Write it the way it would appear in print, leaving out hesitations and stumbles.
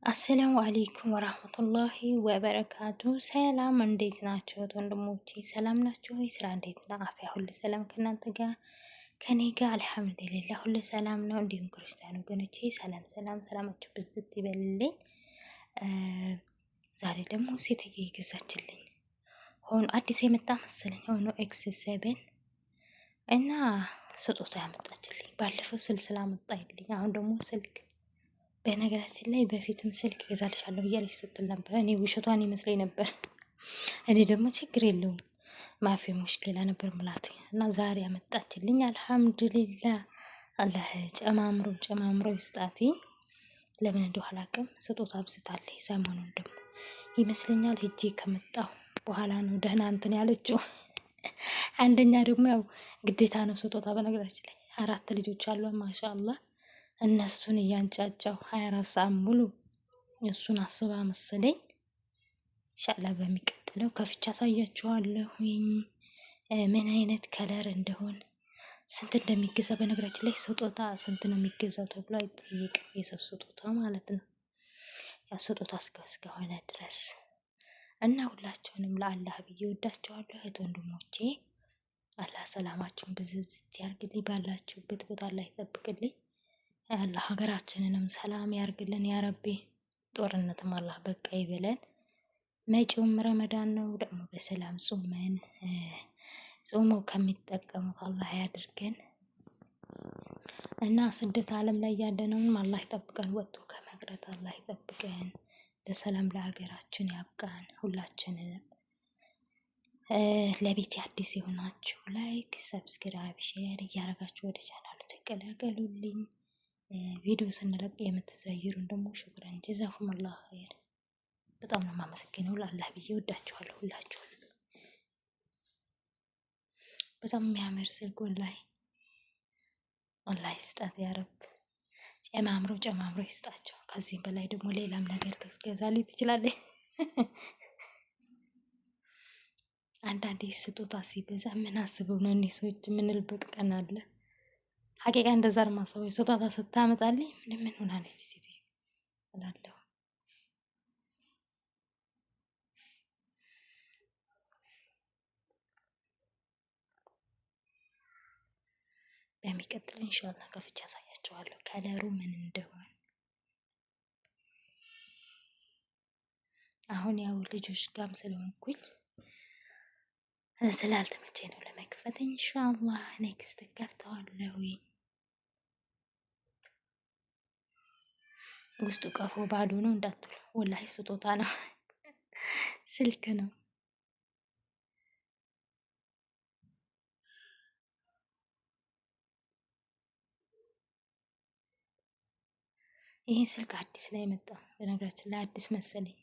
አሰላሙ አሌይኩም ወራህመቱላሂ ወበረካቱ። ሰላም እንዴት ናቸው ወንድሞቼ? ሰላም ናቸው ወይ? ስራ እንዴት ነው? አፍያ ሁሉ ሰላም ከእናንተ ጋር? ከኔ ጋር አልሐምዱሊላህ ሁሉ ሰላም ነው። እንዲሁም ክርስቲያን ወገኖቼ ሰላማችሁ ብዝት ይበልልኝ። ዛሬ ደግሞ ሴትዬ የገዛችልኝ ሆኖ አዲስ የመጣ መሰለኝ ሆኖ ኤክስ7 እና ስጦታ ያመጣችልኝ። ባለፈው ስልስላ መጣልኝ። አሁን ደግሞ ስልክ። በነገራችን ላይ በፊትም ስልክ ገዛልሻለሁ እያለች ስትል ነበር። እኔ ውሸቷን ይመስለኝ ነበር። እኔ ደግሞ ችግር የለውም ማፊ ሙሽኪላ ነበር ምላት እና ዛሬ ያመጣችልኝ አልሐምዱሊላ። አላህ ጨማምሮ ይስጣት። ለምን እንደው አላውቅም ስጦታ አብዝታለች። ሰሞኑን ደግሞ ይመስለኛል ሂጄ ከመጣሁ በኋላ ነው ደህና እንትን ያለችው። አንደኛ ደግሞ ያው ግዴታ ነው ስጦታ። በነገራችን ላይ 4 ልጆች አሏ ማሻአላህ። እነሱን እያንጫጫው 24 ሰዓት ሙሉ እሱን አስባ መሰለኝ። ኢንሻአላህ በሚቀጥለው ከፍቻ አሳያችኋለሁ ምን አይነት ከለር እንደሆን ስንት እንደሚገዛ። በነገራችን ላይ ስጦታ ስንት ነው የሚገዛው ተብሎ አይጠየቅም። የሰው ስጦታ ማለት ነው። ያው ስጦታ እስከሆነ ድረስ እና ሁላቸውንም ለአላህ ብዬ ወዳቸዋለሁ እህት ወንድሞቼ። አላህ ሰላማችሁን ብዝዝት ያርግልኝ። ባላችሁበት ቦታ ላይ ይጠብቅልኝ። አላህ ሀገራችንንም ሰላም ያርግልን ያረቢ። ጦርነትም አላህ በቃ ይበለን። መጪውም ረመዳን ነው ደግሞ በሰላም ጾመው ከሚጠቀሙት አላህ ያድርገን እና ስደት ዓለም ላይ ያለነውም አላህ ይጠብቀን። ወጥቶ ከመቅረት አላህ ይጠብቀን። በሰላም ለሀገራችን ያብቃን ሁላችንንም። ለቤት አዲስ የሆናችሁ ላይክ፣ ሰብስክራይብ፣ ሼር እያረጋችሁ ወደ ቻናሉ ተቀላቀሉልኝ። ቪዲዮ ስንለቅ የምትዘይሩን ደግሞ ሹክራን ጀዛኩም አላህ ኸይር። በጣም ነው የማመሰግነው። ለአላህ ብዬ ወዳችኋለሁ ሁላችሁንም። በጣም የሚያምር ስልክ ወላሂ ይስጣት ያረብ። ጨማምሮ ይስጣቸው። ከዚህም በላይ ደግሞ ሌላም ነገር ትገዛልኝ ትችላለች። አንዳንዴ ስጦታ ሲበዛ ምን አስበው ነው እኒህ ሰዎች የምንልበት ቀን አለ። ሀቂቃ እንደዛ ነው የማስበው። ስጦታ ስታመጣልኝ ምን ሆናለች ሴትዮ እላለሁ። በሚቀጥለው ኢንሻአላህ ከፍቼ አሳያቸዋለሁ ከለሩ ምን እንደሆነ። አሁን ያው ልጆች ጋርም ስለሆንኩኝ ስላልተመቸኝ ነው ለመክፈት። ኢንሻአላህ ኔክስት ከፍተዋለሁ። ውስጡ ቀፎ ባዶ ነው እንዳትሉ፣ ወላሂ ስጦታ ነው፣ ስልክ ነው። ይሄ ስልክ አዲስ ላይ መጣ። በነገራችን ላይ አዲስ መሰለኝ።